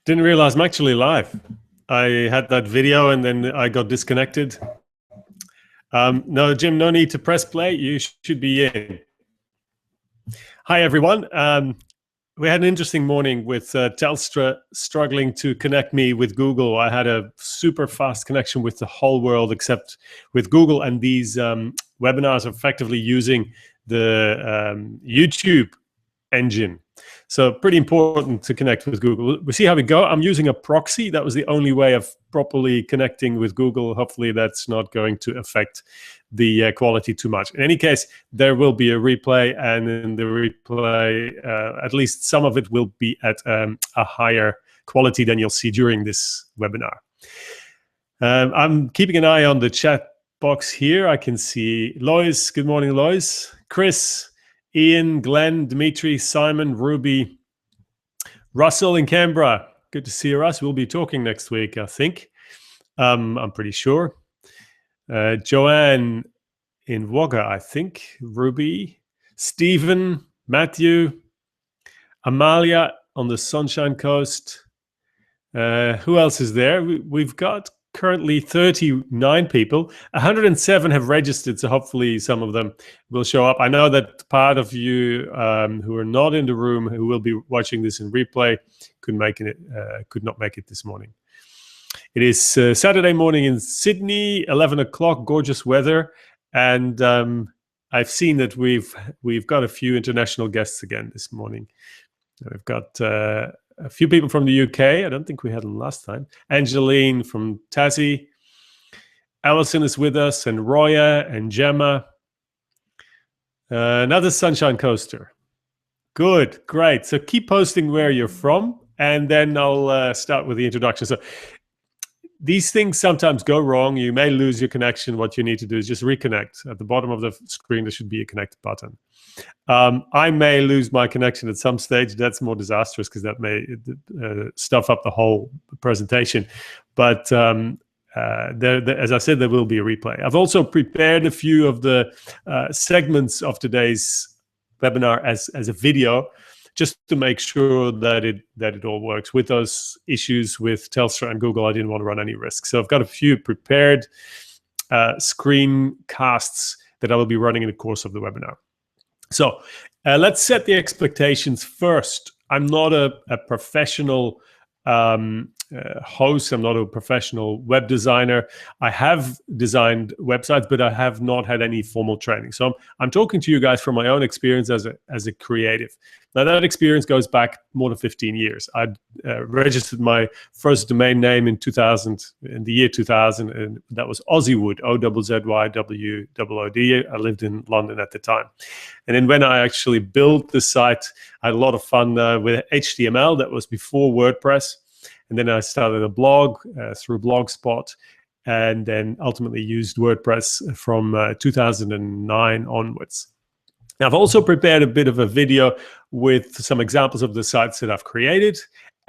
Didn't realize I'm actually live. I had that video and then I got disconnected. No, Jim, no need to press play. You should be in. Hi, everyone. We had an interesting morning with Telstra struggling to connect me with Google. I had a super fast connection with the whole world except with Google, and these webinars are effectively using the YouTube engine. So pretty important to connect with Google. We'll see how we go. I'm using a proxy. That was the only way of properly connecting with Google. Hopefully that's not going to affect the quality too much. In any case, there will be a replay, and in the replay, at least some of it will be at a higher quality than you'll see during this webinar. I'm keeping an eye on the chat box here. I can see Lois. Good morning, Lois. Chris, Ian, Glenn, Dimitri, Simon, Ruby, Russell in Canberra. Good to see you, Russ. We'll be talking next week, I think. I'm pretty sure. Joanne in Wagga, I think. Ruby, Stephen, Matthew, Amalia on the Sunshine Coast. Who else is there? We've got currently 39 people. 107 have registered, so hopefully some of them will show up. I know that part of you who are not in the room, who will be watching this in replay, could not make it this morning. It is Saturday morning in Sydney, 11 o'clock, gorgeous weather, and I've seen that we've got a few international guests again this morning. We've got a few people from the UK. I don't think we had them last time. Angeline from Tassie. Alison is with us, and Roya and Gemma. Another Sunshine Coaster. Good, great. So keep posting where you're from, and then I'll start with the introduction. So these things sometimes go wrong. You may lose your connection. What you need to do is just reconnect. At the bottom of the screen, there should be a connect button. I may lose my connection at some stage. That's more disastrous because that may stuff up the whole presentation. But as I said, there will be a replay. I've also prepared a few of the segments of today's webinar as a video, just to make sure that it all works. With those issues with Telstra and Google, I didn't want to run any risks. So I've got a few prepared screencasts that I will be running in the course of the webinar. So let's set the expectations first. I'm not a professional host. I'm not a professional web designer. I have designed websites, but I have not had any formal training. So I'm talking to you guys from my own experience as a creative. Now that experience goes back more than 15 years. I registered my first domain name in the year 2000, and that was Ozzywood, OZZYWOOD. I lived in London at the time. And then when I actually built the site, I had a lot of fun with HTML. That was before WordPress. And then I started a blog through Blogspot, and then ultimately used WordPress from 2009 onwards. Now, I've also prepared a bit of a video with some examples of the sites that I've created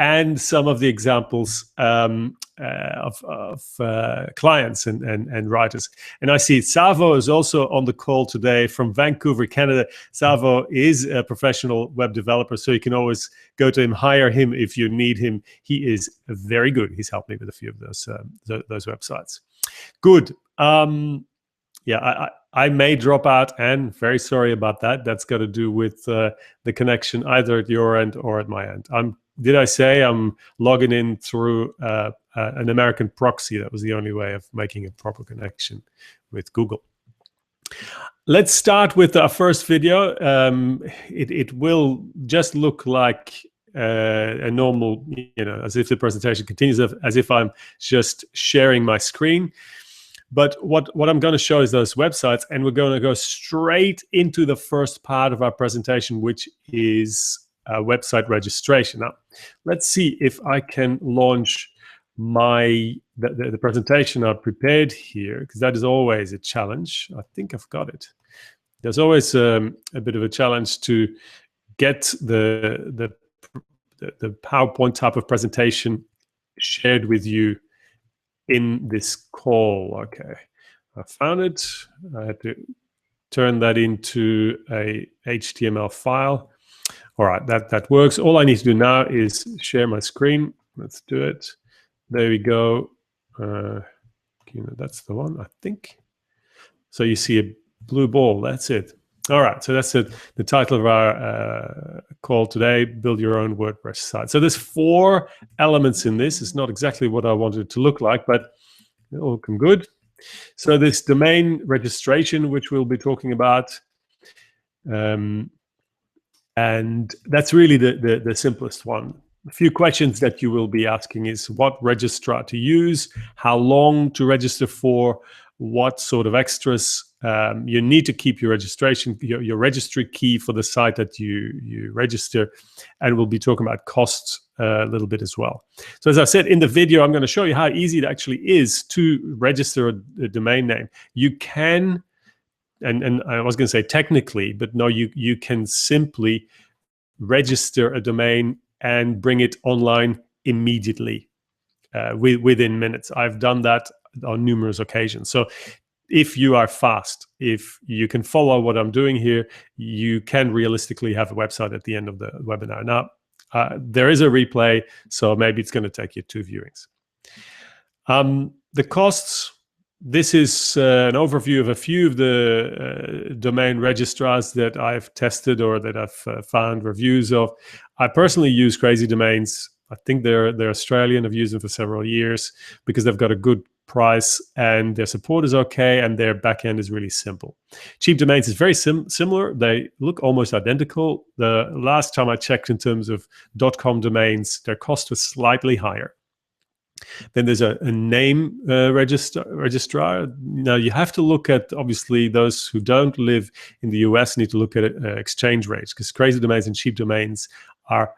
and some of the examples of clients and writers. And I see Savo is also on the call today from Vancouver, Canada. Savo is a professional web developer, so you can always go to him, hire him if you need him. He is very good. He's helped me with a few of those websites. Good. Yeah, I may drop out, and very sorry about that. That's got to do with the connection either at your end or at my end. Did I say I'm logging in through an American proxy? That was the only way of making a proper connection with Google. Let's start with our first video. It will just look like a normal, as if the presentation continues, as if I'm just sharing my screen. But what I'm going to show is those websites, and we're going to go straight into the first part of our presentation, which is website registration. Now, let's see if I can launch the presentation I've prepared here, because that is always a challenge. I think I've got it. There's always a bit of a challenge to get the PowerPoint type of presentation shared with you in this call. Okay, I found it. I had to turn that into a HTML file. All right, that works. All I need to do now is share my screen. Let's do it. There we go. That's the one, I think. So you see a blue ball. That's it. All right, so that's it. The title of our call today, Build Your Own WordPress Site. So there's 4 elements in this. It's not exactly what I wanted it to look like, but it'll come good. So this domain registration, which we'll be talking about, and that's really the simplest one. A few questions that you will be asking is what registrar to use, how long to register for, what sort of extras you need to keep your registration, your registry key for the site that you register, and we'll be talking about costs a little bit as well. So as I said in the video, I'm going to show you how easy it actually is to register a domain name. You can, and I was going to say technically, but no, you can simply register a domain and bring it online immediately within minutes. I've done that on numerous occasions. So if you are fast, if you can follow what I'm doing here, you can realistically have a website at the end of the webinar. Now, there is a replay, so maybe it's going to take you 2 viewings. The costs. This is an overview of a few of the domain registrars that I've tested or that I've found reviews of. I personally use Crazy Domains. I think they're Australian. I've used them for several years because they've got a good price and their support is okay and their backend is really simple. Cheap Domains is very similar. They look almost identical. The last time I checked in terms of .com domains, their cost was slightly higher. Then there's a name registrar. Now you have to look at, obviously, those who don't live in the US need to look at exchange rates, because Crazy Domains and Cheap Domains are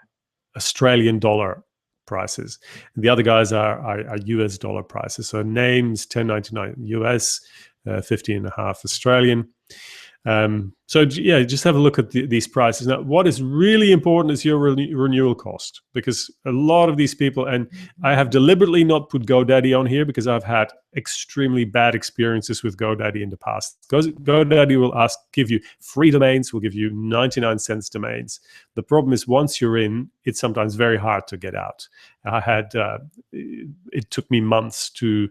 Australian dollar prices. And the other guys are US dollar prices. So names, $10.99 US, 15.5 Australian. So yeah, just have a look at these prices. Now, what is really important is your renewal cost, because a lot of these people, and I have deliberately not put GoDaddy on here because I've had extremely bad experiences with GoDaddy in the past. GoDaddy will give you free domains, will give you 99 cents domains. The problem is once you're in, it's sometimes very hard to get out. It took me months to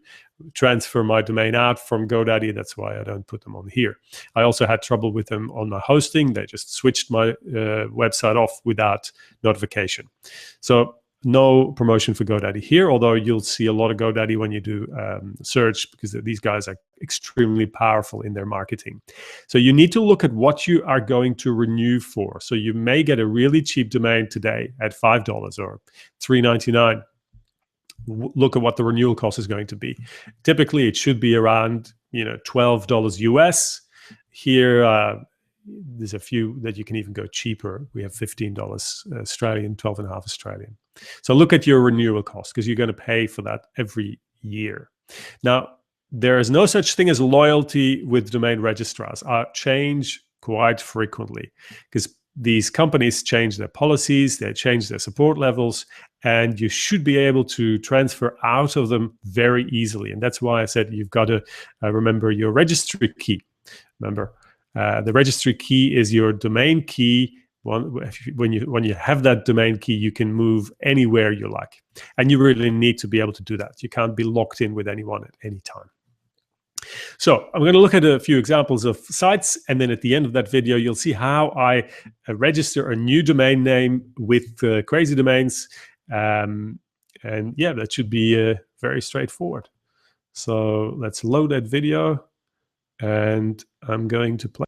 transfer my domain out from GoDaddy. That's why I don't put them on here. I also had trouble with them on my hosting. They just switched my website off without notification. So no promotion for GoDaddy here, although you'll see a lot of GoDaddy when you do search, because these guys are extremely powerful in their marketing. So you need to look at what you are going to renew for. So you may get a really cheap domain today at $5 or $3.99. Look at what the renewal cost is going to be. Typically, it should be around $12 US. Here, there's a few that you can even go cheaper. We have $15 Australian, 12.5 Australian. So look at your renewal cost, because you're going to pay for that every year. Now, there is no such thing as loyalty with domain registrars. Change quite frequently, because these companies change their policies, they change their support levels, and you should be able to transfer out of them very easily. And that's why I said you've got to remember your registry key. Remember, the registry key is your domain key. When you have that domain key, you can move anywhere you like. And you really need to be able to do that. You can't be locked in with anyone at any time. So I'm going to look at a few examples of sites, and then at the end of that video, you'll see how I register a new domain name with Crazy Domains. And yeah, that should be very straightforward. So let's load that video, and I'm going to play.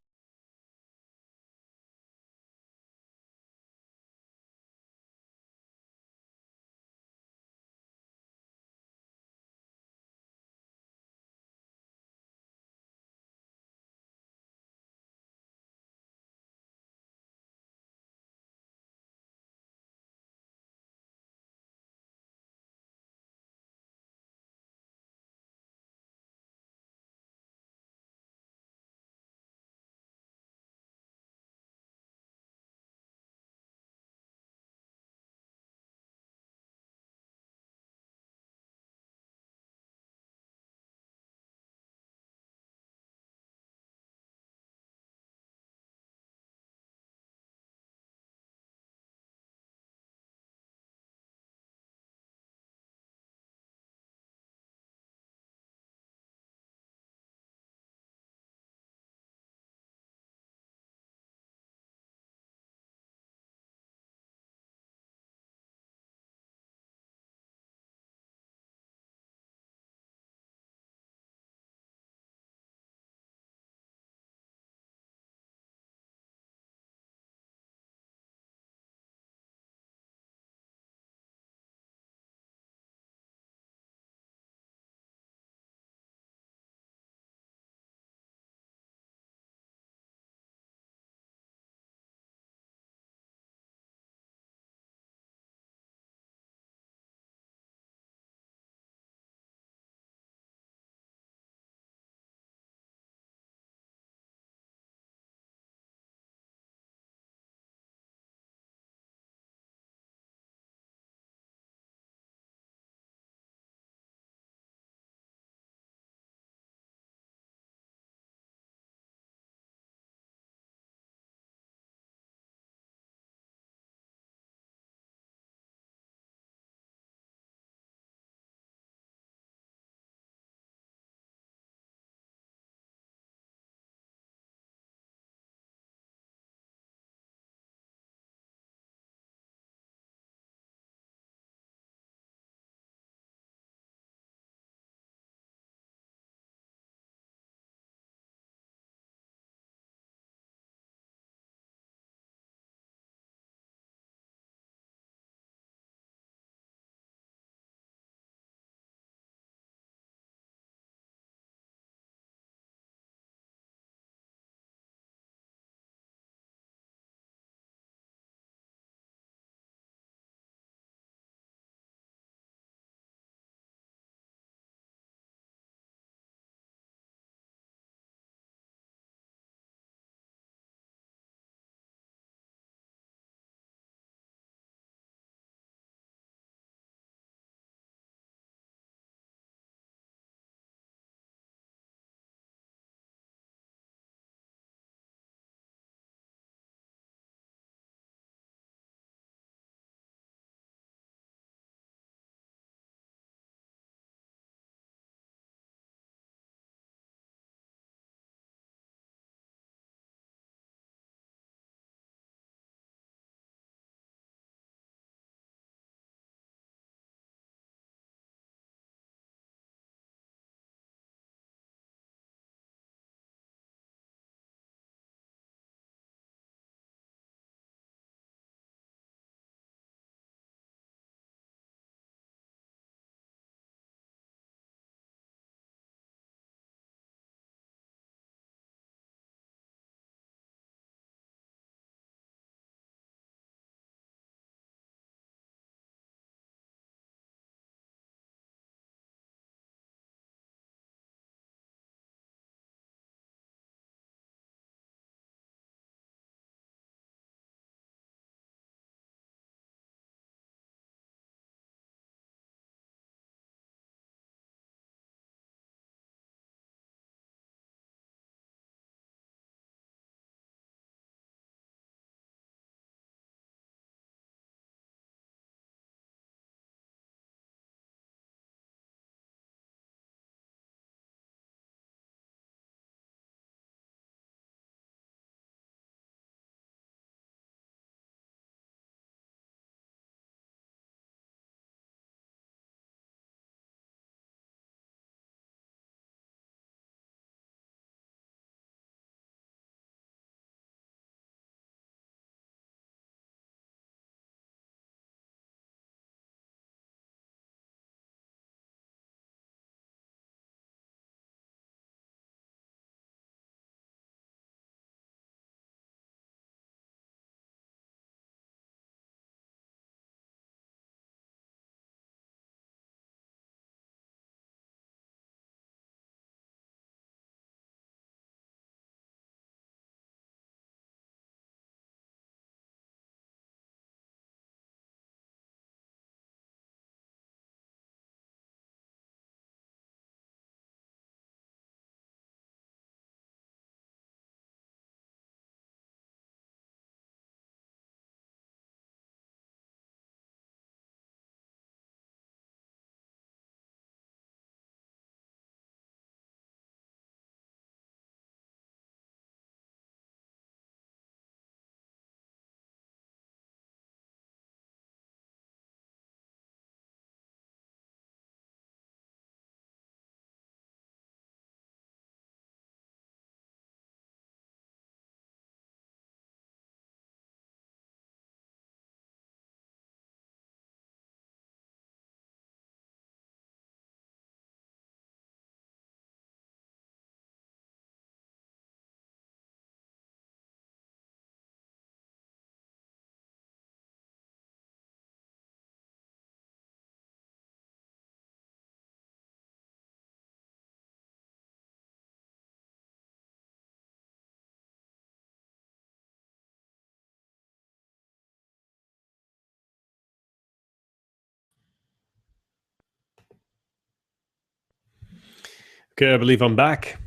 Okay, I believe I'm back.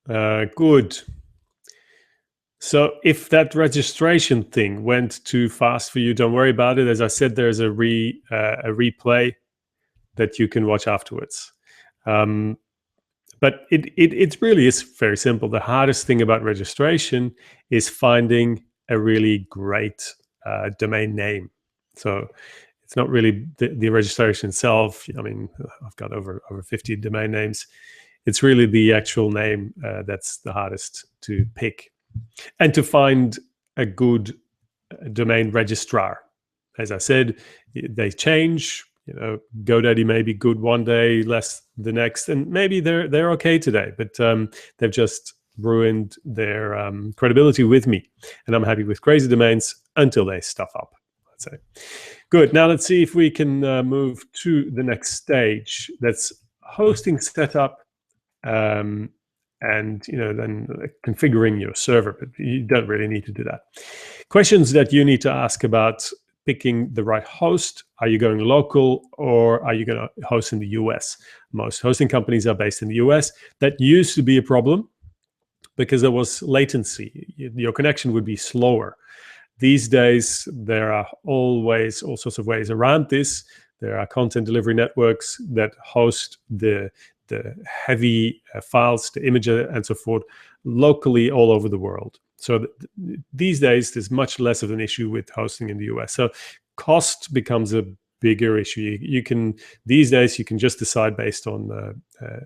Good. So if that registration thing went too fast for you, don't worry about it. As I said, there's a replay that you can watch afterwards. But it really is very simple. The hardest thing about registration is finding a really great domain name. So it's not really the registration itself. I mean, I've got over 50 domain names. It's really the actual name that's the hardest to pick, and to find a good domain registrar. As I said, they change. GoDaddy may be good one day, less the next, and maybe they're okay today, but they've just ruined their credibility with me. And I'm happy with Crazy Domains until they stuff up, let's say. Good. Now let's see if we can move to the next stage. That's hosting setup, and then configuring your server. But you don't really need to do that. Questions that you need to ask about picking the right host. Are you going local, or are you going to host in the US? Most hosting companies are based in the US. That used to be a problem because there was latency. Your connection would be slower. These days, there are always all sorts of ways around this. There are content delivery networks that host the heavy files, the images, and so forth, locally all over the world. So these days, there's much less of an issue with hosting in the US. So cost becomes a bigger issue. These days you can just decide based on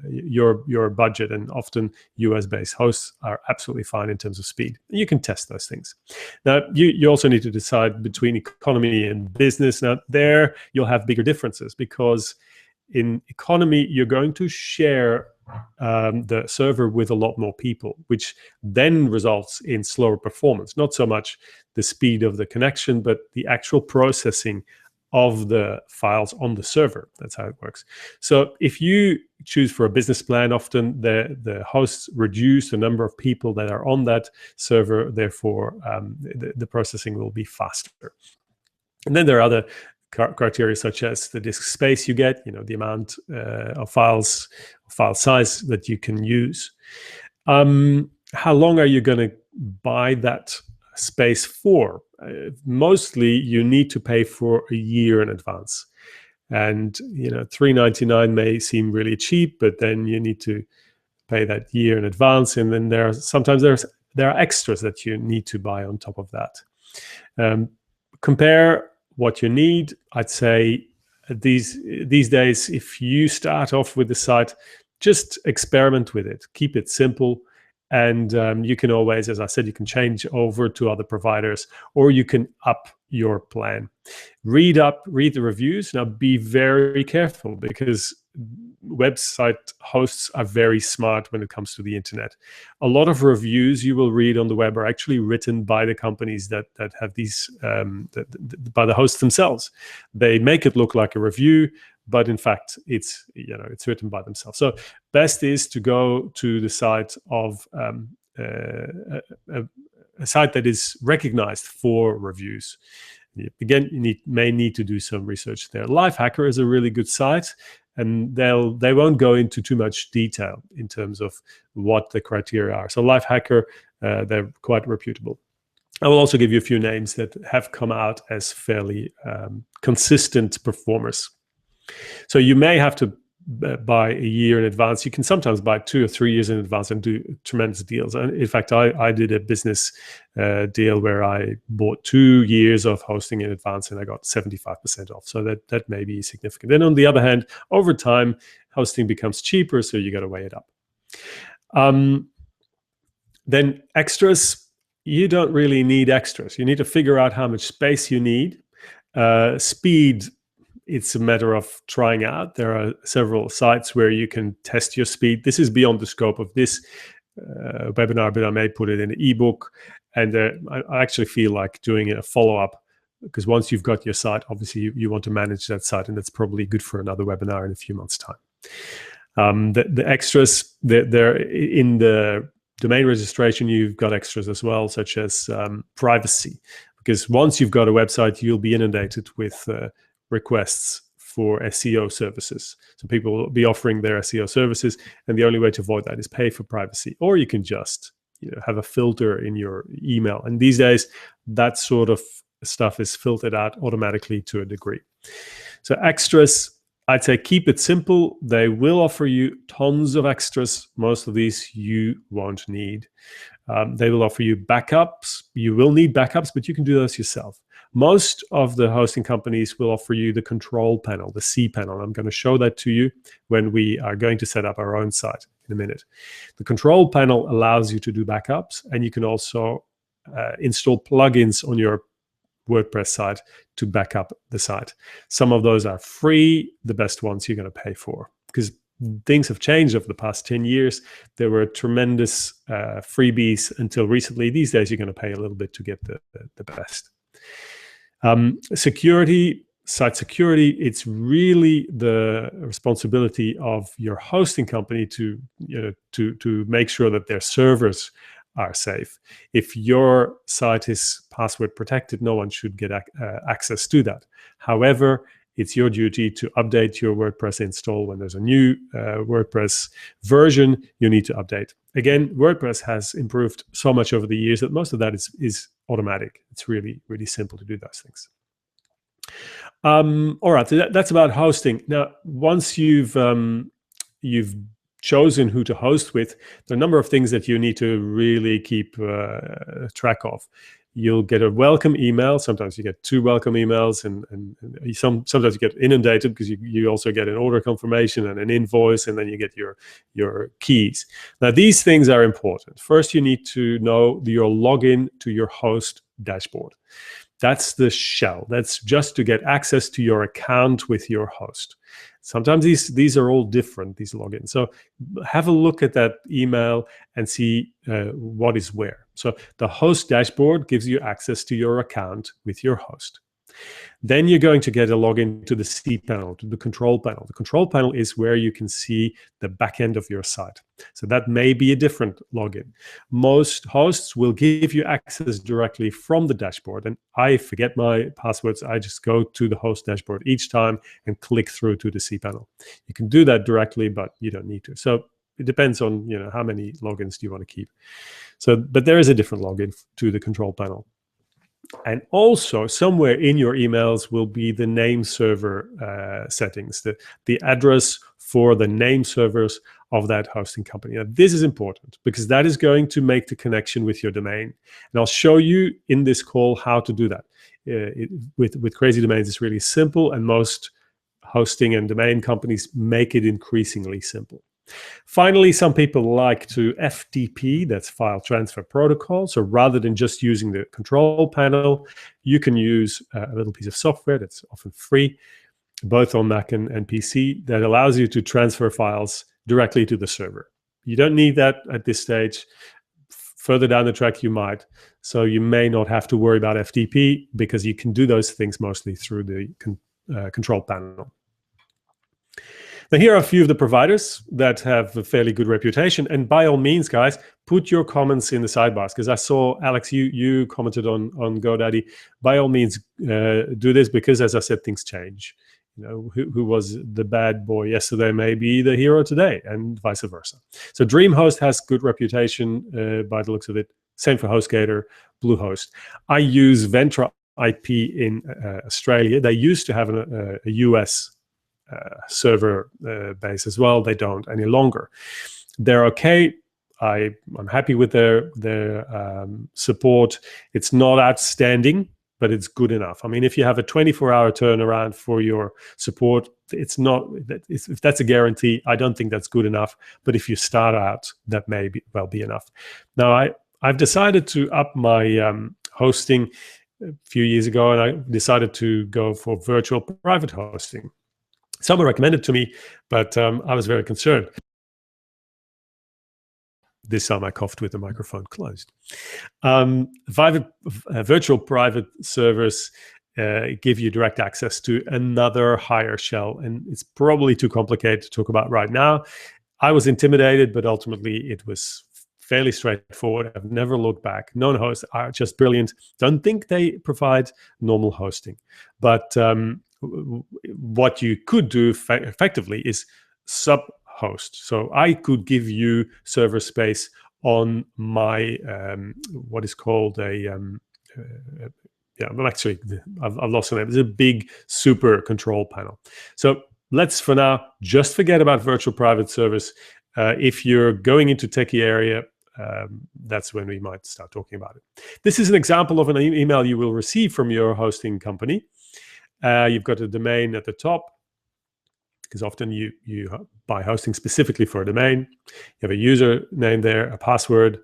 your budget, and often US-based hosts are absolutely fine in terms of speed. You can test those things. Now you also need to decide between economy and business. Now there you'll have bigger differences, because in economy you're going to share the server with a lot more people, which then results in slower performance. Not so much the speed of the connection, but the actual processing of the files on the server. That's how it works. So if you choose for a business plan, often the hosts reduce the number of people that are on that server. Therefore, the processing will be faster. And then there are other criteria such as the disk space you get, the amount of file size that you can use. How long are you going to buy that space for? Mostly you need to pay for a year in advance. And $3.99 may seem really cheap, but then you need to pay that year in advance. And then there are extras that you need to buy on top of that. Compare what you need. I'd say these days, if you start off with the site, just experiment with it. Keep it simple. And you can always, as I said, you can change over to other providers, or you can up your plan. Read the reviews. Now be very careful, because website hosts are very smart when it comes to the internet. A lot of reviews you will read on the web are actually written by the companies that have these, by the hosts themselves. They make it look like a review, but in fact, it's written by themselves. So best is to go to the site of a site that is recognized for reviews. Again, you may need to do some research there. Lifehacker is a really good site, and they won't go into too much detail in terms of what the criteria are. So Lifehacker, they're quite reputable. I will also give you a few names that have come out as fairly consistent performers. So you may have to buy a year in advance. You can sometimes buy 2 or 3 years in advance and do tremendous deals. And in fact, I did a business deal where I bought 2 years of hosting in advance, and I got 75% off. So that may be significant. Then on the other hand, over time, hosting becomes cheaper, so you got to weigh it up. Then extras, you don't really need extras. You need to figure out how much space you need. Speed, it's a matter of trying out. There are several sites where you can test your speed. This is beyond the scope of this webinar, but I may put it in an ebook. And I actually feel like doing a follow-up, because once you've got your site, obviously you want to manage that site, and that's probably good for another webinar in a few months' time. The extras, they're in the domain registration, you've got extras as well, such as privacy, because once you've got a website, you'll be inundated with requests for SEO services. So people will be offering their SEO services, and the only way to avoid that is pay for privacy. Or you can just have a filter in your email. And these days, that sort of stuff is filtered out automatically to a degree. So extras, I'd say keep it simple. They will offer you tons of extras. Most of these you won't need. They will offer you backups. You will need backups, but you can do those yourself. Most of the hosting companies will offer you the control panel, the C panel. I'm going to show that to you when we are going to set up our own site in a minute. The control panel allows you to do backups, and you can also install plugins on your WordPress site to back up the site. Some of those are free. The best ones you're going to pay for, because things have changed over the past 10 years. There were tremendous freebies until recently. These days, you're going to pay a little bit to get the best. Security, site security, it's really the responsibility of your hosting company to make sure that their servers are safe. If your site is password protected, no one should get access to that. However, it's your duty to update your WordPress install. When there's a new WordPress version, you need to update. Again, WordPress has improved so much over the years that most of that is automatic. It's really, really simple to do those things. All right, so that's about hosting. Now, once you've chosen who to host with, there are a number of things that you need to really keep track of. You'll get a welcome email. Sometimes you get 2 welcome emails, and sometimes you get inundated because you also get an order confirmation and an invoice, and then you get your keys. Now, these things are important. First, you need to know your login to your host dashboard. That's the shell. That's just to get access to your account with your host. Sometimes these are all different, these logins. So have a look at that email and see what is where. So the host dashboard gives you access to your account with your host. Then you're going to get a login to the C panel, to the control panel. The control panel is where you can see the back end of your site. So that may be a different login. Most hosts will give you access directly from the dashboard. And I forget my passwords. I just go to the host dashboard each time and click through to the C panel. You can do that directly, but you don't need to. So it depends on how many logins do you want to keep. So, but there is a different login to the control panel. And also somewhere in your emails will be the name server settings, the address for the name servers of that hosting company. Now, this is important because that is going to make the connection with your domain. And I'll show you in this call how to do that. With Crazy Domains, it's really simple, and most hosting and domain companies make it increasingly simple. Finally, some people like to FTP, that's File Transfer Protocol. So rather than just using the control panel, you can use a little piece of software that's often free, both on Mac and PC, that allows you to transfer files directly to the server. You don't need that at this stage. Further down the track, you might. So you may not have to worry about FTP because you can do those things mostly through the control panel. Now, here are a few of the providers that have a fairly good reputation. And by all means, guys, put your comments in the sidebars, because I saw, Alex, you commented on GoDaddy. By all means, do this, because as I said, things change. Who was the bad boy yesterday may be the hero today, and vice versa. So DreamHost has good reputation by the looks of it. Same for HostGator, Bluehost. I use Ventra IP in Australia. They used to have a US server base as well. They don't any longer. They're okay. I'm happy with their support. It's not outstanding, but it's good enough. I mean, if you have a 24-hour turnaround for your support, it's not. If that's a guarantee, I don't think that's good enough. But if you start out, that may be enough. Now, I've decided to up my hosting a few years ago, and I decided to go for virtual private hosting. Someone recommended to me, but I was very concerned. This time I coughed with the microphone closed. Virtual private servers give you direct access to another higher shell, and it's probably too complicated to talk about right now. I was intimidated, but ultimately it was fairly straightforward. I've never looked back. Known hosts are just brilliant. Don't think they provide normal hosting, but what you could do effectively is sub-host. So I could give you server space on my what is called a yeah, well, actually, I've lost the name. It's a big super control panel. So let's, for now, just forget about virtual private service. If you're going into techie area, that's when we might start talking about it. This is an example of an email you will receive from your hosting company. You've got a domain at the top, because often you buy hosting specifically for a domain. You have a username there, a password.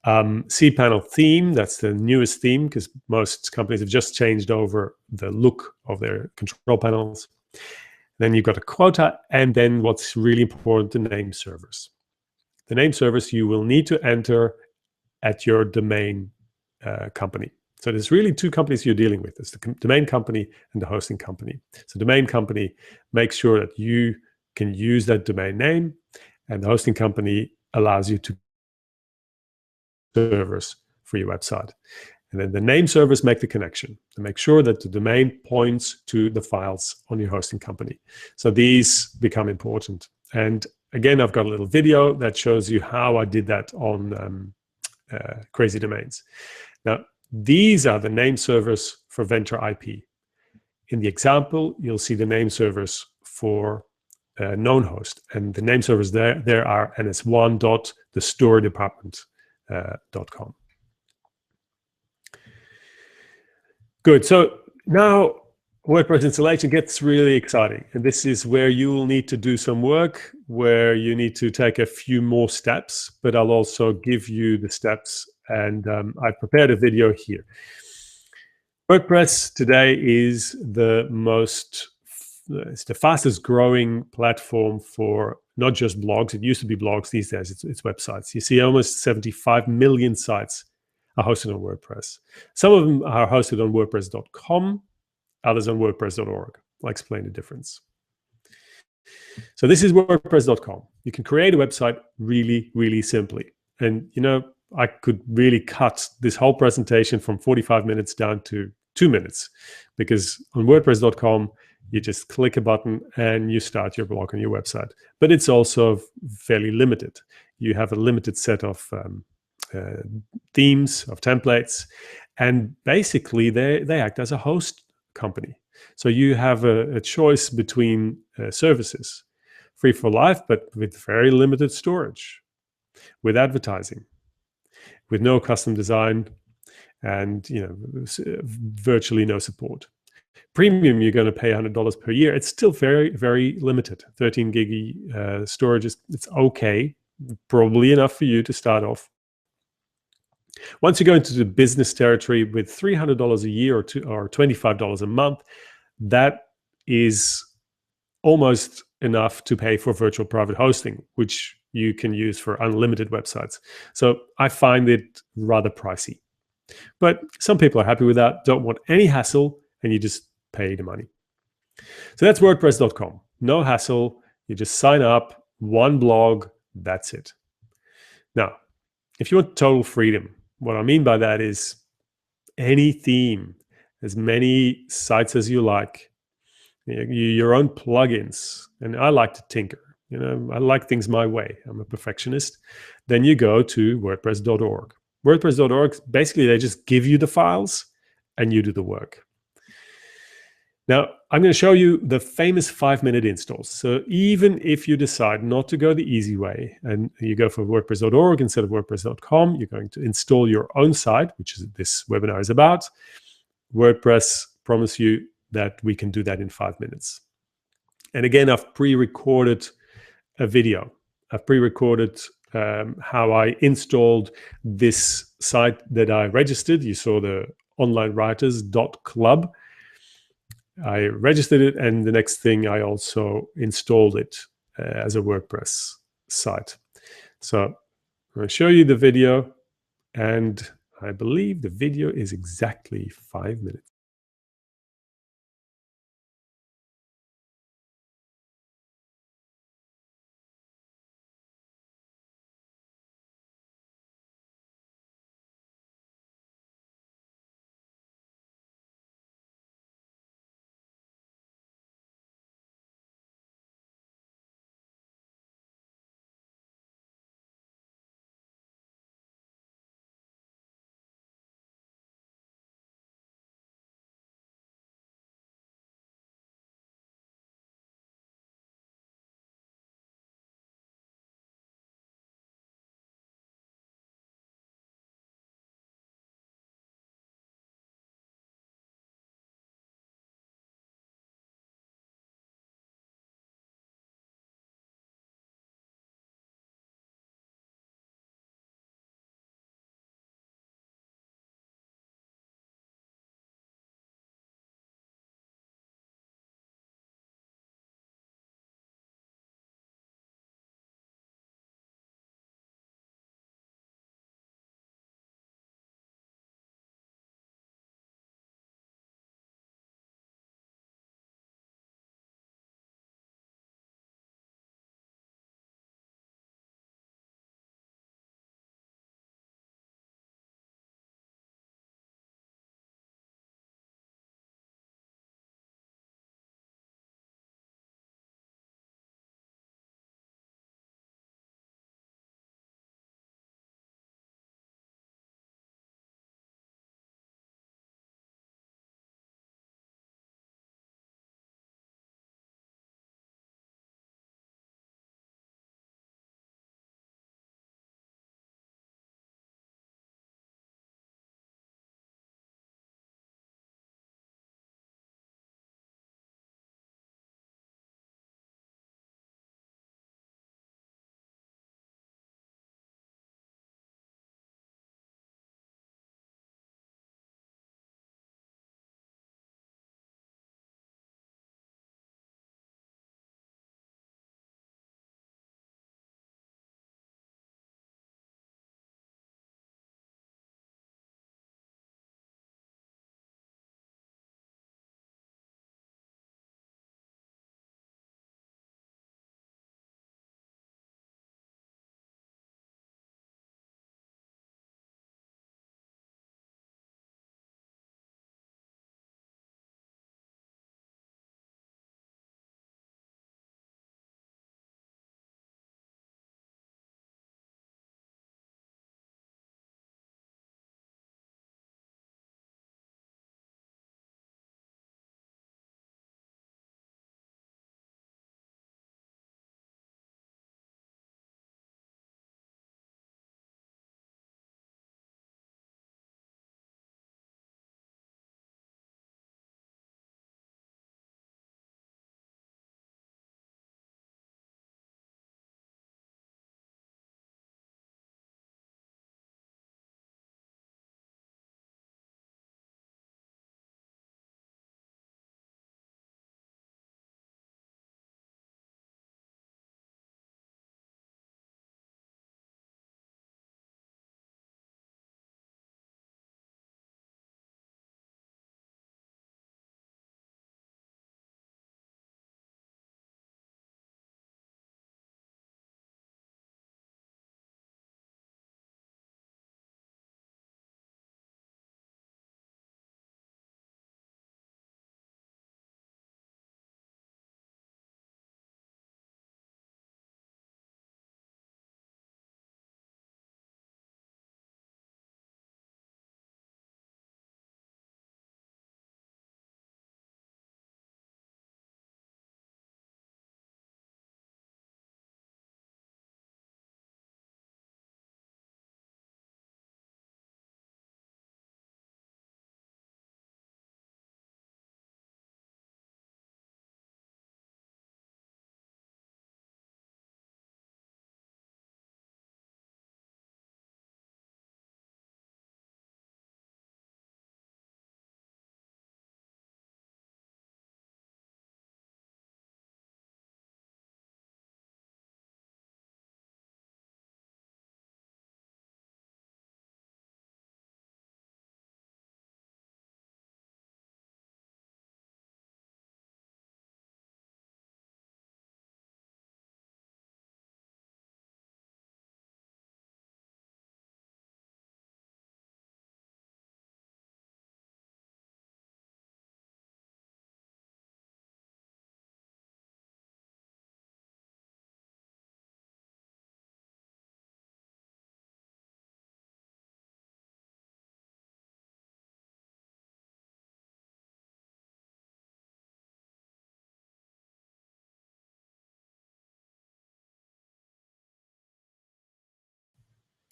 cPanel theme, that's the newest theme, because most companies have just changed over the look of their control panels. Then you've got a quota, and then what's really important, the name servers. The name servers you will need to enter at your domain company. So there's really two companies you're dealing with. It's the domain company and the hosting company. So domain company makes sure that you can use that domain name, and the hosting company allows you to servers for your website. And then the name servers make the connection to make sure that the domain points to the files on your hosting company. So these become important. And again, I've got a little video that shows you how I did that on Crazy Domains. Now, these are the name servers for Venture IP. In the example, you'll see the name servers for known host. And the name servers there are ns1.thestoredepartment.com. Good. So now WordPress installation gets really exciting. And this is where you will need to do some work, where you need to take a few more steps, but I'll also give you the steps. And I've prepared a video here. WordPress today is it's the fastest growing platform for not just blogs. It used to be blogs. These days, it's websites. You see almost 75 million sites are hosted on WordPress. Some of them are hosted on WordPress.com, others on WordPress.org. I'll explain the difference. So this is WordPress.com. You can create a website really, really simply. And, you know, I could really cut this whole presentation from 45 minutes down to 2 minutes, because on WordPress.com, you just click a button and you start your blog on your website. But it's also fairly limited. You have a limited set of themes, of templates, and basically they act as a host company. So you have a choice between services, free for life, but with very limited storage, with advertising, with no custom design, and virtually no support. Premium, you're going to pay $100 per year. It's still very, very limited. 13 gig storage it's okay, probably enough for you to start off. Once you go into the business territory with $300 a year or $25 a month, that is almost enough to pay for virtual private hosting, which you can use for unlimited websites. So I find it rather pricey. But some people are happy with that, don't want any hassle, and you just pay the money. So that's WordPress.com. No hassle. You just sign up, one blog, that's it. Now, if you want total freedom, what I mean by that is any theme, as many sites as you like, your own plugins. And I like to tinker. I like things my way. I'm a perfectionist. Then you go to WordPress.org. WordPress.org, basically, they just give you the files and you do the work. Now, I'm going to show you the famous 5-minute installs. So even if you decide not to go the easy way and you go for WordPress.org instead of WordPress.com, you're going to install your own site, which is this webinar is about. WordPress promise you that we can do that in 5 minutes. And again, I've pre-recorded a video. I've pre-recorded how I installed this site that I registered. You saw the onlinewriters.club. I registered it, and the next thing I also installed it as a WordPress site. So I'm going to show you the video, and I believe the video is exactly 5 minutes.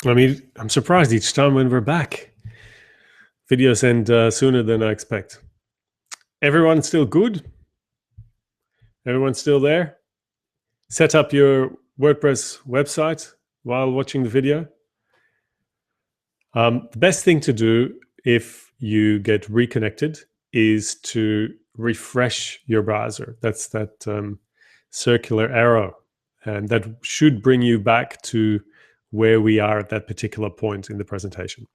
I mean, I'm surprised each time when we're back. Videos end sooner than I expect. Everyone's still good? Everyone's still there? Set up your WordPress website while watching the video. The best thing to do if you get reconnected is to refresh your browser. That's that circular arrow, and that should bring you back to where we are at that particular point in the presentation.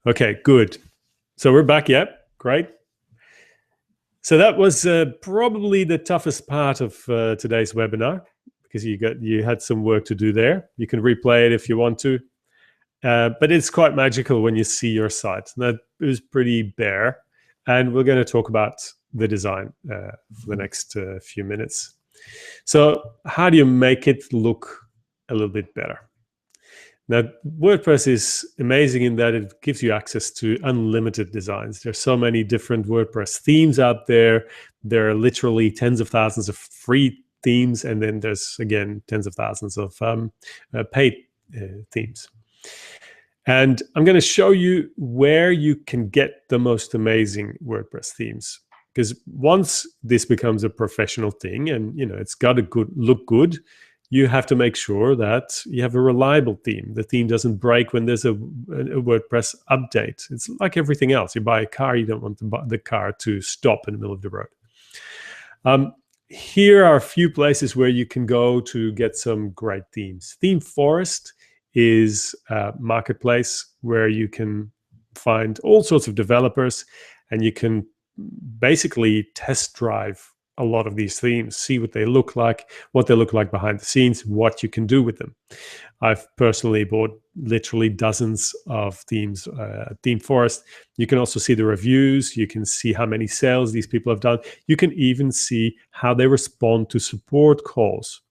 Okay, good. So we're back. Yep, great. So that was probably the toughest part of today's webinar, because you had some work to do there. You can replay it if you want to. But it's quite magical when you see your site. That is pretty bare. And we're going to talk about the design for the next few minutes. So how do you make it look a little bit better? Now, WordPress is amazing in that it gives you access to unlimited designs. There's so many different WordPress themes out there. There are literally tens of thousands of free themes. And then there's, again, tens of thousands of paid themes. And I'm going to show you where you can get the most amazing WordPress themes. Because once this becomes a professional thing and it's got to look good, you have to make sure that you have a reliable theme. The theme doesn't break when there's a WordPress update. It's like everything else. You buy a car, you don't want the car to stop in the middle of the road. Here are a few places where you can go to get some great themes. Theme Forest is a marketplace where you can find all sorts of developers, and you can basically test drive a lot of these themes, see what they look like behind the scenes, what you can do with them. I've personally bought literally dozens of themes at Theme Forest. You can also see the reviews. You can see how many sales these people have done. You can even see how they respond to support calls.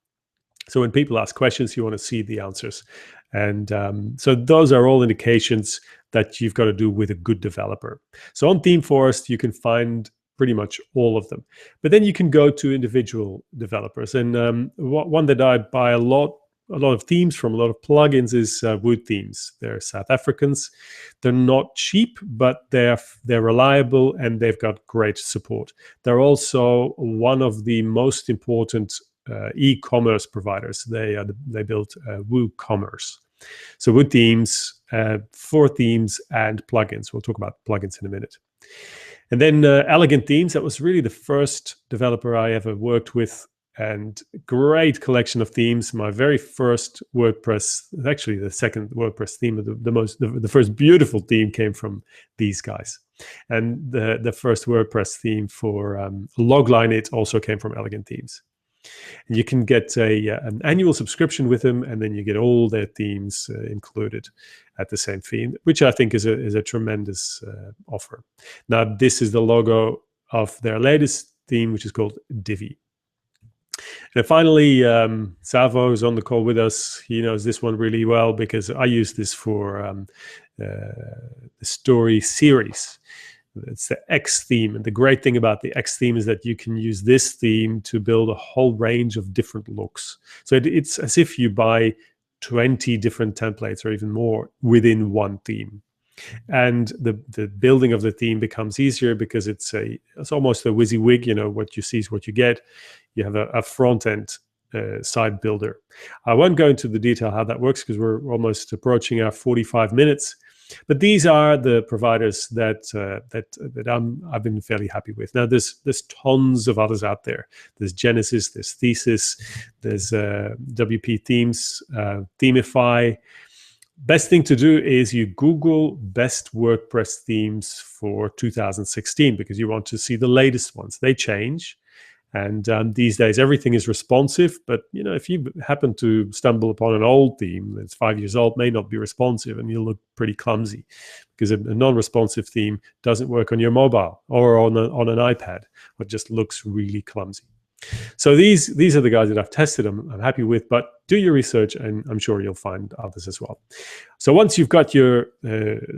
So when people ask questions, you want to see the answers. And so those are all indications that you've got to do with a good developer. So on Theme Forest, you can find pretty much all of them. But then you can go to individual developers. And one that I buy a lot of themes from, a lot of plugins, is Wood Themes. They're South Africans. They're not cheap, but they're reliable, and they've got great support. They're also one of the most important e-commerce providers. They built WooCommerce. So Wood Themes for themes and plugins. We'll talk about plugins in a minute. And then Elegant Themes. That was really the first developer I ever worked with, and great collection of themes. My very first WordPress, actually the second WordPress theme, the first beautiful theme came from these guys. And the first WordPress theme for Logline, it also came from Elegant Themes. And you can get an annual subscription with them, and then you get all their themes included at the same fee, which I think is a tremendous offer. Now, this is the logo of their latest theme, which is called Divi. And finally, Savo is on the call with us. He knows this one really well because I use this for the story series. It's the X theme. And the great thing about the X theme is that you can use this theme to build a whole range of different looks. So it's as if you buy 20 different templates or even more within one theme. And the building of the theme becomes easier because it's almost a WYSIWYG. What you see is what you get. You have a front end site builder. I won't go into the detail how that works because we're almost approaching our 45 minutes. But these are the providers that I've been fairly happy with. Now, there's tons of others out there. There's Genesis, there's Thesis, there's WP Themes, Themify. Best thing to do is you Google best WordPress themes for 2016 because you want to see the latest ones. They change. And these days, everything is responsive. But, if you happen to stumble upon an old theme that's 5 years old, may not be responsive, and you'll look pretty clumsy because a non-responsive theme doesn't work on your mobile or on an iPad. It just looks really clumsy. So these are the guys that I've tested. I'm happy with, but do your research, and I'm sure you'll find others as well. So once you've got your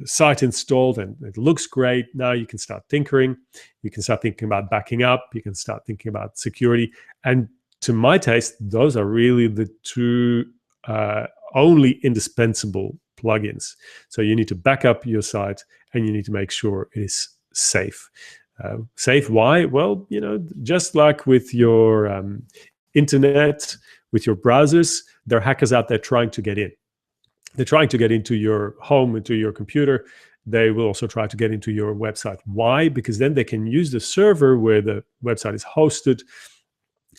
site installed and it looks great, now you can start tinkering. You can start thinking about backing up. You can start thinking about security. And to my taste, those are really the two only indispensable plugins. So you need to back up your site, and you need to make sure it is safe. Safe, why? Well, just like with your internet, with your browsers, there are hackers out there trying to get in. They're trying to get into your home, into your computer. They will also try to get into your website. Why? Because then they can use the server where the website is hosted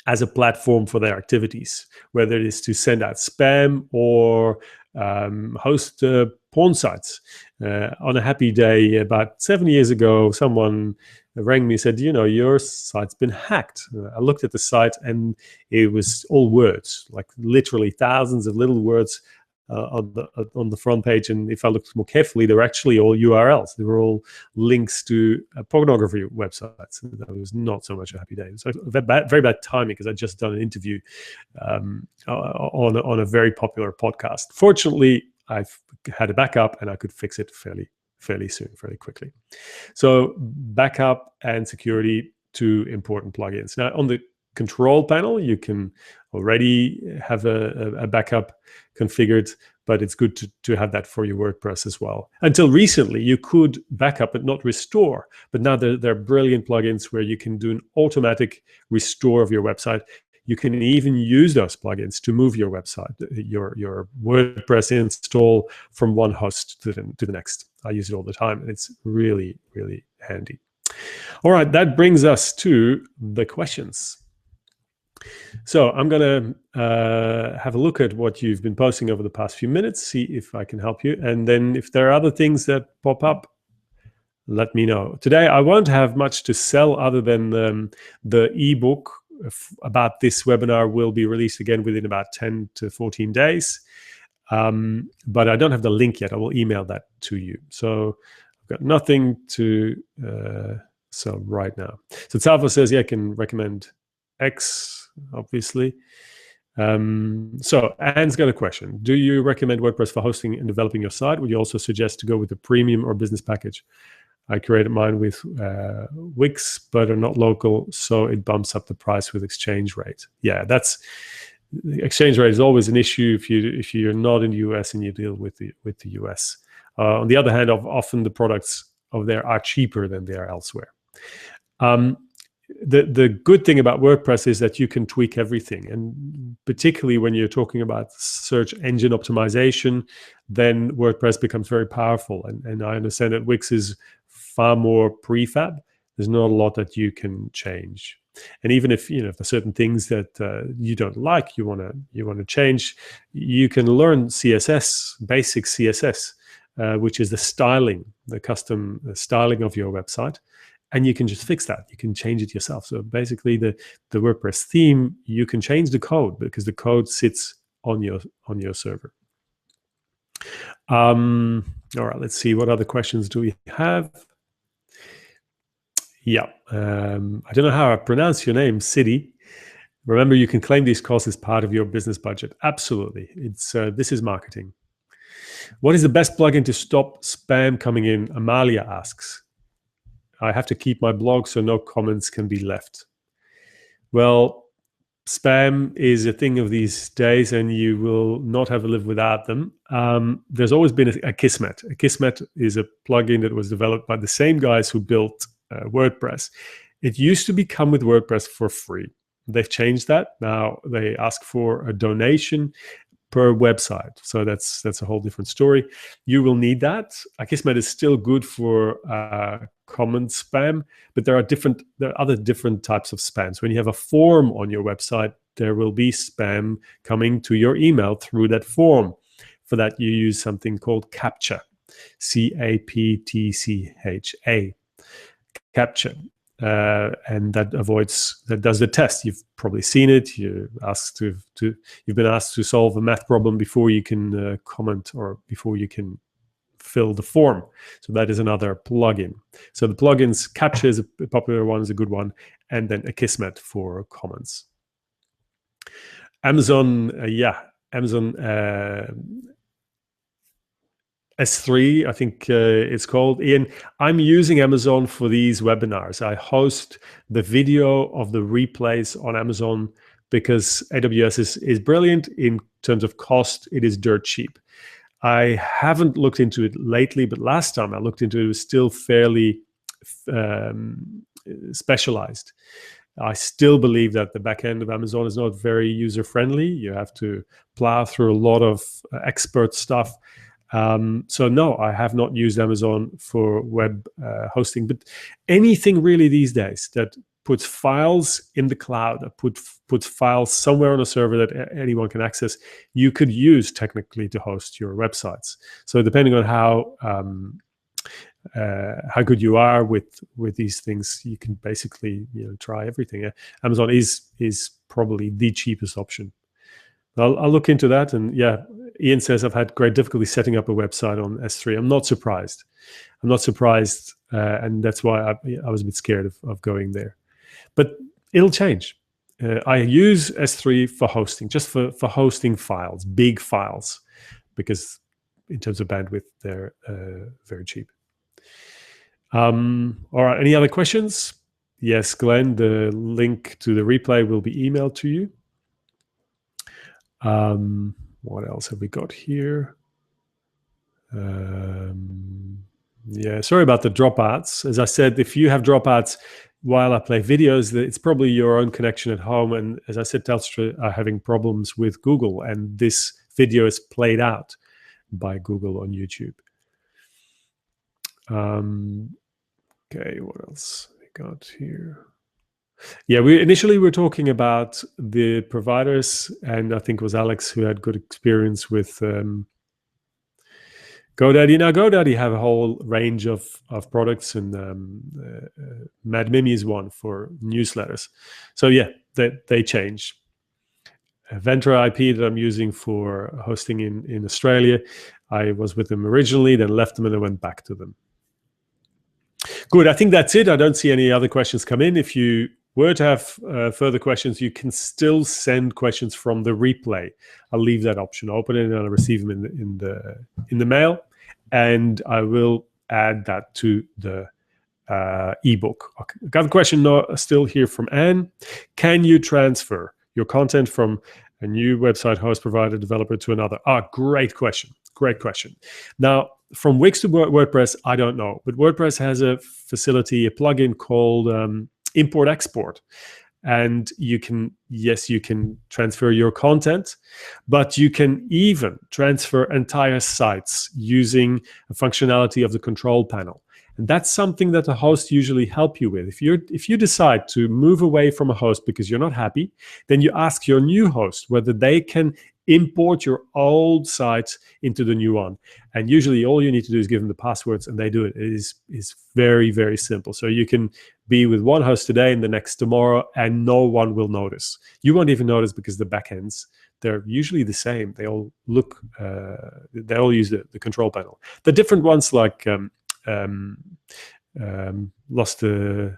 as a platform for their activities, whether it is to send out spam or host porn sites. On a happy day, about 7 years ago, someone rang me and said, your site's been hacked. I looked at the site, and it was all words, like literally thousands of little words on the front page. And if I looked more carefully, they were actually all URLs. They were all links to pornography websites. That was not so much a happy day. So very bad timing, because I just done an interview on a very popular podcast. Fortunately, I've had a backup, and I could fix it fairly soon, fairly quickly. So backup and security, two important plugins. Now on the control panel, you can already have a backup configured, but it's good to have that for your WordPress as well. Until recently, you could backup but not restore. But now there are brilliant plugins where you can do an automatic restore of your website. You can even use those plugins to move your website, your WordPress install from one host to the next. I use it all the time, and it's really, really handy. All right, that brings us to the questions. So I'm going to have a look at what you've been posting over the past few minutes, see if I can help you. And then if there are other things that pop up, let me know. Today, I won't have much to sell other than the ebook about this webinar will be released again within about 10 to 14 days. But I don't have the link yet. I will email that to you. So I've got nothing to sell right now. So Salvo says, yeah, I can recommend X, obviously. So Anne's got a question. Do you recommend WordPress for hosting and developing your site? Would you also suggest to go with the premium or business package? I created mine with Wix, but are not local, so it bumps up the price with exchange rate. Yeah, the exchange rate is always an issue if you're not in the US and you deal with the US. On the other hand, often the products over there are cheaper than they are elsewhere. The good thing about WordPress is that you can tweak everything, and particularly when you're talking about search engine optimization, then WordPress becomes very powerful. And I understand that Wix is far more prefab. There's not a lot that you can change. And even if if there's certain things that you don't like, you want to change, you can learn CSS, basic CSS, which is the custom styling of your website. And you can just fix that. You can change it yourself. So basically, the WordPress theme, you can change the code because the code sits on your server. All right, let's see. What other questions do we have? Yeah, I don't know how I pronounce your name, City. Remember, you can claim these costs as part of your business budget. Absolutely. This is marketing. What is the best plugin to stop spam coming in? Amalia asks. I have to keep my blog so no comments can be left. Well, spam is a thing of these days, and you will not have to live without them. There's always been a Kismet. A Kismet is a plugin that was developed by the same guys who built WordPress. It used to come with WordPress for free. They've changed that. Now they ask for a donation per website. So that's a whole different story. You will need that. Akismet is still good for comment spam, but there are other different types of spams. When you have a form on your website, there will be spam coming to your email through that form. For that, you use something called CAPTCHA, CAPTCHA, CAPTCHA. And that does the test. You've probably seen it. You've been asked to solve a math problem before you can comment or before you can fill the form. So that is another plugin. So the plugins, CAPTCHA is a popular one, is a good one, and then Akismet for comments. Amazon, Amazon S3, I think it's called. Ian, I'm using Amazon for these webinars. I host the video of the replays on Amazon because AWS is brilliant in terms of cost. It is dirt cheap. I haven't looked into it lately, but last time I looked into it, it was still fairly specialized. I still believe that the back end of Amazon is not very user-friendly. You have to plow through a lot of expert stuff. So no, I have not used Amazon for web hosting, but anything really these days that puts files in the cloud, that puts files somewhere on a server that anyone can access, you could use technically to host your websites. So depending on how good you are with these things, you can basically try everything. Amazon is probably the cheapest option. I'll look into that. And yeah, Ian says I've had great difficulty setting up a website on S3. I'm not surprised. And that's why I was a bit scared of going there. But it'll change. I use S3 for hosting, just for hosting files, big files, because in terms of bandwidth, they're very cheap. All right, any other questions? Yes, Glenn, the link to the replay will be emailed to you. What else have we got here? Yeah, sorry about the dropouts. As I said, if you have dropouts while I play videos, it's probably your own connection at home. And as I said, Telstra are having problems with Google, and this video is played out by Google on YouTube. Okay, what else we got here? Yeah, we initially were talking about the providers, and I think it was Alex who had good experience with GoDaddy. Now, GoDaddy have a whole range of products, and MadMimi is one for newsletters. So yeah, they change. Ventra IP that I'm using for hosting in Australia, I was with them originally, then left them, and then went back to them. Good, I think that's it. I don't see any other questions come in. If you were to have further questions, you can still send questions from the replay. I'll leave that option open, and I'll receive them in the mail, and I will add that to the ebook. Okay. Got a question still here from Anne. Can you transfer your content from a new website host provider developer to another? Great question. Great question. Now, from Wix to WordPress, I don't know, but WordPress has a facility, a plugin called Import Export. And you can transfer your content, but you can even transfer entire sites using a functionality of the control panel. And that's something that the host usually help you with. If you decide to move away from a host because you're not happy, then you ask your new host whether they can import your old site into the new one. And usually all you need to do is give them the passwords, and they do it. It is very, very simple. So you can be with one host today and the next tomorrow, and no one will notice. You won't even notice because the backends, they're usually the same. They all look, they all use the control panel. The different ones like lost the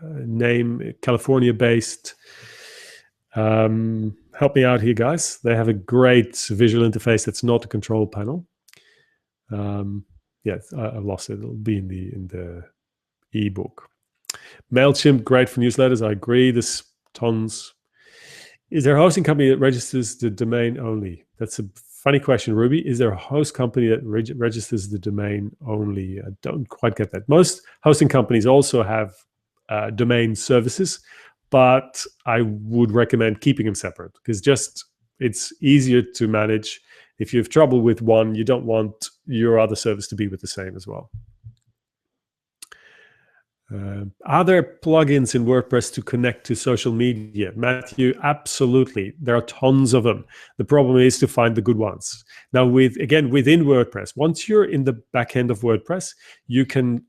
name, California-based. Help me out here, guys. They have a great visual interface that's not a control panel. Yes, I've lost it. It'll be in the ebook. MailChimp, great for newsletters. I agree. There's tons. Is there a hosting company that registers the domain only? That's a funny question, Ruby. Is there a host company that registers the domain only? I don't quite get that. Most hosting companies also have domain services, but I would recommend keeping them separate because it's easier to manage. If you have trouble with one, you don't want your other service to be with the same as well. Are there plugins in WordPress to connect to social media? Matthew, absolutely. There are tons of them. The problem is to find the good ones. Now, within WordPress, once you're in the back end of WordPress, you can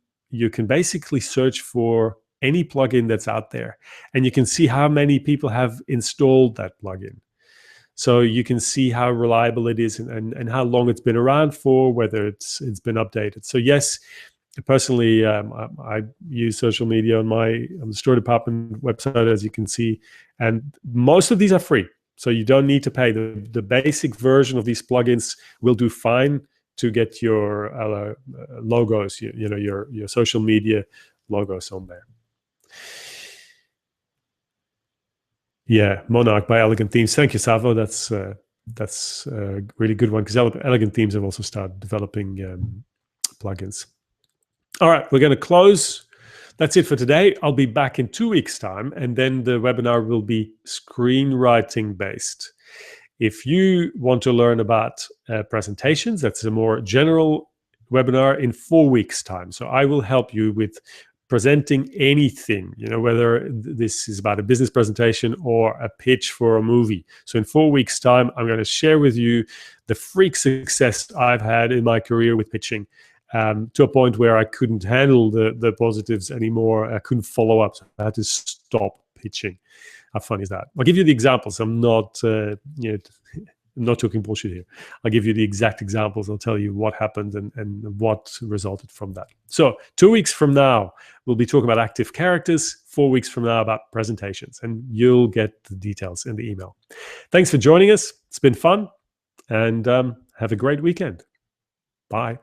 basically search for any plugin that's out there, and you can see how many people have installed that plugin. So you can see how reliable it is and how long it's been around for, whether it's been updated. So yes, personally, I use social media on the store department website, as you can see, and most of these are free. So you don't need to pay. The basic version of these plugins will do fine to get your logos, your social media logos on there. Yeah, Monarch by Elegant Themes. Thank you, Savo. That's a really good one, because Elegant Themes have also started developing plugins. All right, we're going to close. That's it for today. I'll be back in 2 weeks' time, and then the webinar will be screenwriting based. If you want to learn about presentations, that's a more general webinar in 4 weeks' time. So I will help you with presenting anything, whether this is about a business presentation or a pitch for a movie. So in 4 weeks' time, I'm going to share with you the freak success I've had in my career with pitching, to a point where I couldn't handle the positives anymore. I couldn't follow up. So I had to stop pitching. How funny is that? I'll give you the examples. I'm not talking bullshit here. I'll give you the exact examples. I'll tell you what happened and what resulted from that. So 2 weeks from now, we'll be talking about active characters. 4 weeks from now, about presentations. And you'll get the details in the email. Thanks for joining us. It's been fun. And have a great weekend. Bye.